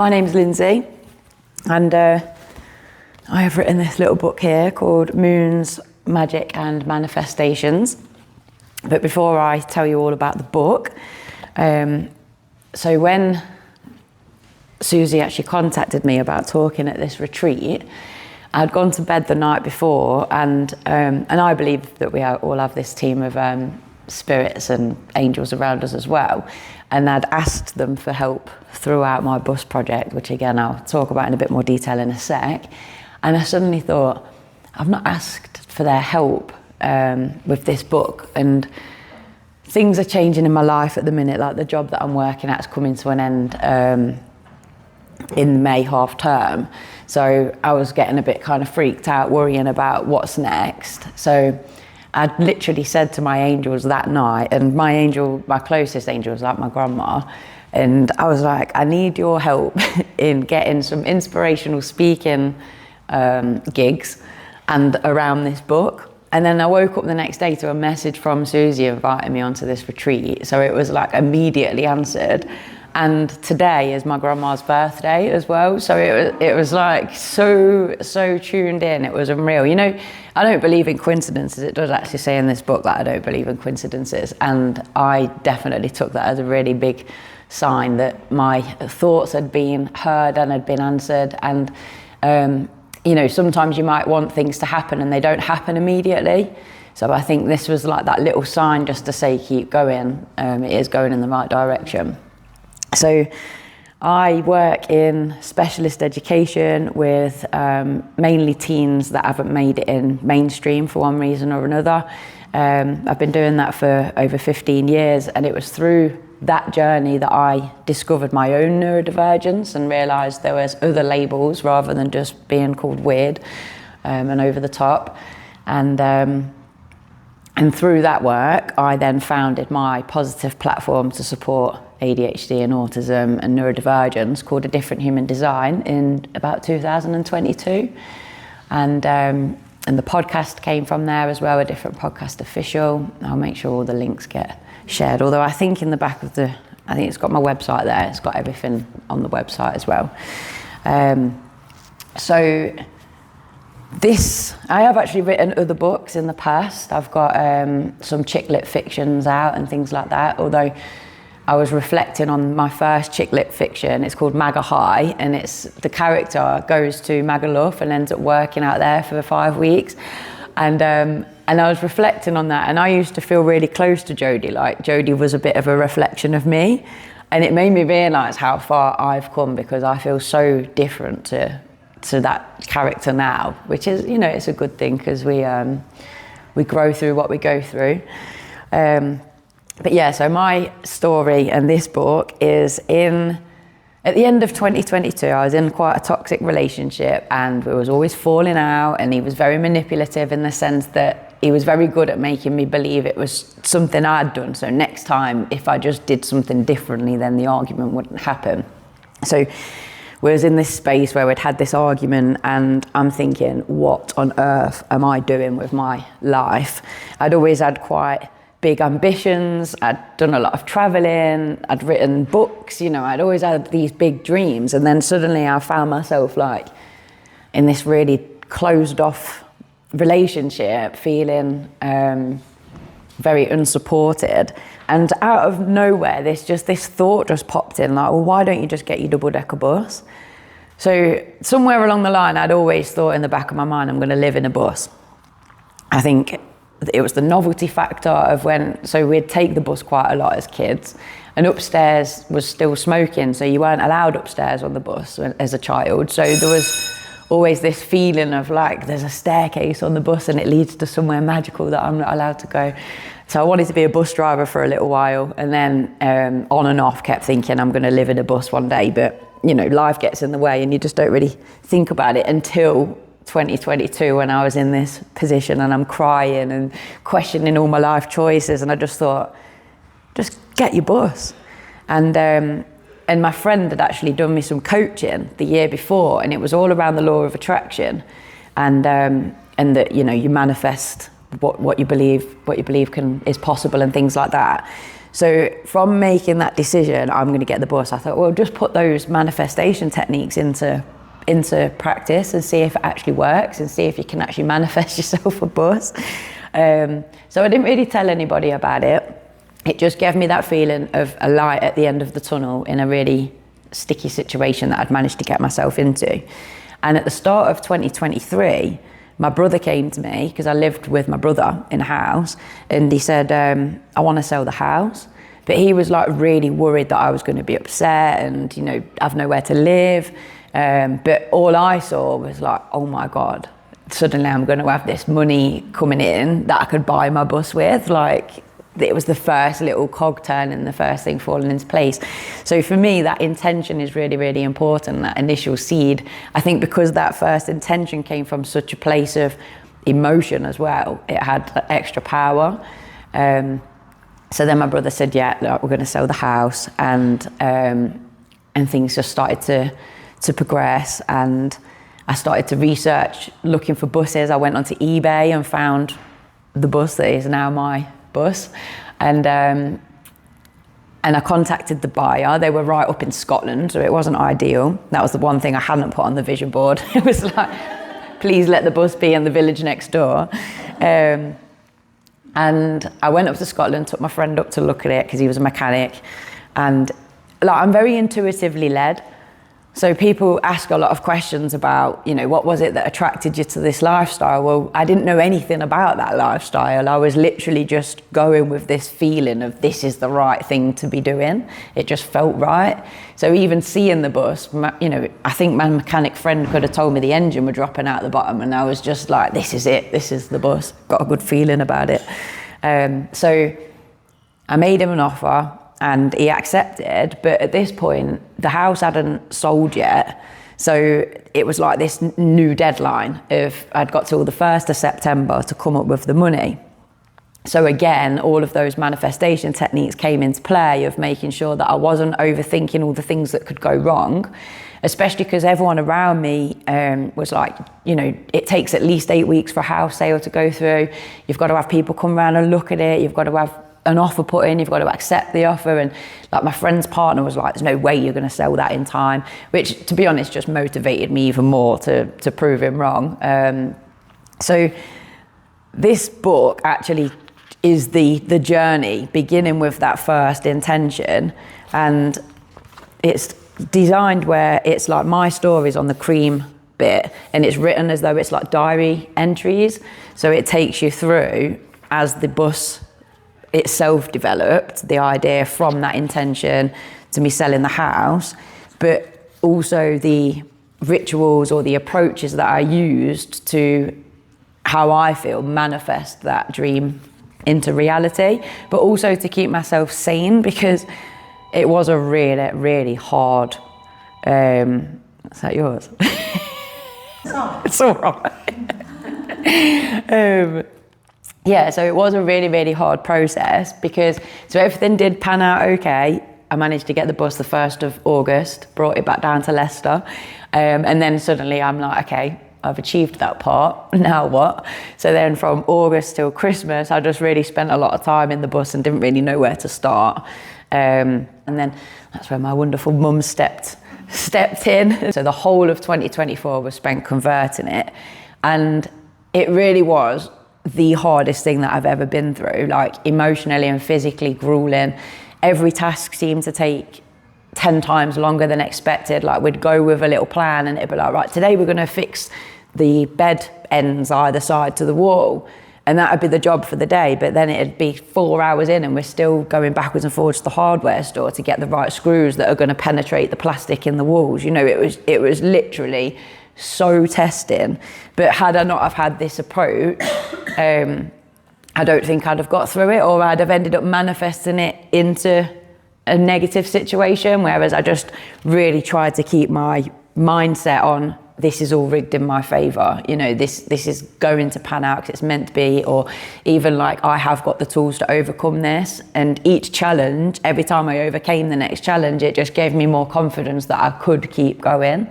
My name's Lindsay, and I have written this little book here called Moons, Magic and Manifestations. But before I tell you all about the book, so when Susie actually contacted me about talking at this retreat, I'd gone to bed the night before, and I believe that we all have this team of spirits and angels around us as well, and I'd asked them for help throughout my bus project, which again I'll talk about in a bit more detail in a sec. And I suddenly thought, I've not asked for their help with this book, and things are changing in my life at the minute. Like the job that I'm working at is coming to an end in May half term, so I was getting a bit kind of freaked out, worrying about what's next. So I'd literally said to my angels that night, and my closest angel was like my grandma, and I was like, I need your help in getting some inspirational speaking gigs and around this book. And then I woke up the next day to a message from Susie inviting me onto this retreat, so it was like immediately answered. And today is my grandma's birthday as well, so it was like so tuned in. It was unreal. You know, I don't believe in coincidences. It does actually say in this book that I don't believe in coincidences, and I definitely took that as a really big sign that my thoughts had been heard and had been answered. And you know, sometimes you might want things to happen and they don't happen immediately. So I think this was like that little sign just to say keep going. It is going in the right direction. So I work in specialist education with mainly teens that haven't made it in mainstream for one reason or another. I've been doing that for over 15 years, and it was through that journey that I discovered my own neurodivergence and realised there was other labels rather than just being called weird and over the top. And through that work, I then founded my positive platform to support ADHD and autism and neurodivergence called A Different Human Design in about 2022. And the podcast came from there as well, A Different Podcast Official. I'll make sure all the links get shared. Although I think in the back of I think it's got my website there. It's got everything on the website as well. So I have actually written other books in the past. I've got some chick lit fictions out and things like that, although I was reflecting on my first chick lit fiction. It's called Maga High, and the character goes to Magaluf and ends up working out there for 5 weeks. And I was reflecting on that, and I used to feel really close to Jodie. Like Jodie was a bit of a reflection of me, and it made me realise how far I've come, because I feel so different to that character now, which is, you know, it's a good thing, because we grow through what we go through. But yeah, so my story and this book is at the end of 2022, I was in quite a toxic relationship, and we was always falling out, and he was very manipulative in the sense that he was very good at making me believe it was something I'd done. So next time, if I just did something differently, then the argument wouldn't happen. So we was in this space where we'd had this argument, and I'm thinking, what on earth am I doing with my life? I'd always had quite big ambitions. I'd done a lot of traveling. I'd written books, you know, I'd always had these big dreams. And then suddenly I found myself like in this really closed off relationship, feeling very unsupported. And out of nowhere, this thought just popped in, like, well, why don't you just get your double-decker bus? So somewhere along the line, I'd always thought in the back of my mind, I'm going to live in a bus. I think it was the novelty factor of so we'd take the bus quite a lot as kids, and upstairs was still smoking, so you weren't allowed upstairs on the bus as a child. So there was always this feeling of like, there's a staircase on the bus and it leads to somewhere magical that I'm not allowed to go. So I wanted to be a bus driver for a little while, and then on and off kept thinking I'm going to live in a bus one day, but you know, life gets in the way and you just don't really think about it until 2022, when I was in this position and I'm crying and questioning all my life choices, and I just thought, just get your bus. And my friend had actually done me some coaching the year before, and it was all around the law of attraction, and that, you know, you manifest what you believe is possible and things like that. So from making that decision, I'm going to get the bus, I thought, well, just put those manifestation techniques into practice and see if it actually works and see if you can actually manifest yourself a bus. So I didn't really tell anybody about it. It just gave me that feeling of a light at the end of the tunnel in a really sticky situation that I'd managed to get myself into. And at the start of 2023, my brother came to me, because I lived with my brother in a house, and he said, I want to sell the house. But he was like really worried that I was going to be upset and, you know, have nowhere to live. But all I saw was like, oh my God, suddenly I'm going to have this money coming in that I could buy my bus with. Like, it was the first little cog turn and the first thing falling into place. So for me, that intention is really, really important, that initial seed. I think because that first intention came from such a place of emotion as well, it had extra power. So then my brother said, yeah, look, we're going to sell the house, and things just started to progress, and I started to research looking for buses. I went onto eBay and found the bus that is now my bus, and I contacted the buyer. They were right up in Scotland, so it wasn't ideal. That was the one thing I hadn't put on the vision board. It was like, please let the bus be in the village next door. And I went up to Scotland, took my friend up to look at it because he was a mechanic, and like, I'm very intuitively led. So people ask a lot of questions about, you know, what was it that attracted you to this lifestyle? Well, I didn't know anything about that lifestyle. I was literally just going with this feeling of this is the right thing to be doing. It just felt right. So even seeing the bus, you know, I think my mechanic friend could have told me the engine were dropping out the bottom, and I was just like, this is it. This is the bus. Got a good feeling about it. So I made him an offer, and he accepted, but at this point, the house hadn't sold yet. So it was like this new deadline of, I'd got till the 1st of September to come up with the money. So again, all of those manifestation techniques came into play of making sure that I wasn't overthinking all the things that could go wrong, especially because everyone around me was like, you know, it takes at least 8 weeks for a house sale to go through. You've got to have people come around and look at it. You've got to have an offer put in, you've got to accept the offer. And like, my friend's partner was like, there's no way you're going to sell that in time, which to be honest just motivated me even more to prove him wrong. So this book actually is the journey, beginning with that first intention, and it's designed where it's like my stories on the cream bit, and it's written as though it's like diary entries. So it takes you through as the bus itself developed, the idea from that intention to me selling the house, but also the rituals or the approaches that I used to how I feel manifest that dream into reality, but also to keep myself sane, because it was a really, really hard, is that yours? It's all right. Yeah, so it was a really, really hard process, because so everything did pan out okay. I managed to get the bus the 1st of August, brought it back down to Leicester. And then suddenly I'm like, okay, I've achieved that part, now what? So then from August till Christmas, I just really spent a lot of time in the bus and didn't really know where to start. And then that's where my wonderful mum stepped in. So the whole of 2024 was spent converting it. And it really was the hardest thing that I've ever been through, like emotionally and physically grueling. Every task seemed to take 10 times longer than expected. Like, we'd go with a little plan and it'd be like, right, today we're going to fix the bed ends either side to the wall, and that would be the job for the day. But then it'd be 4 hours in and we're still going backwards and forwards to the hardware store to get the right screws that are going to penetrate the plastic in the walls. You know, it was literally so testing. But had I not have had this approach, I don't think I'd have got through it, or I'd have ended up manifesting it into a negative situation, whereas I just really tried to keep my mindset on, this is all rigged in my favor. You know, this is going to pan out because it's meant to be, or even like, I have got the tools to overcome this. And each challenge, every time I overcame the next challenge, it just gave me more confidence that I could keep going.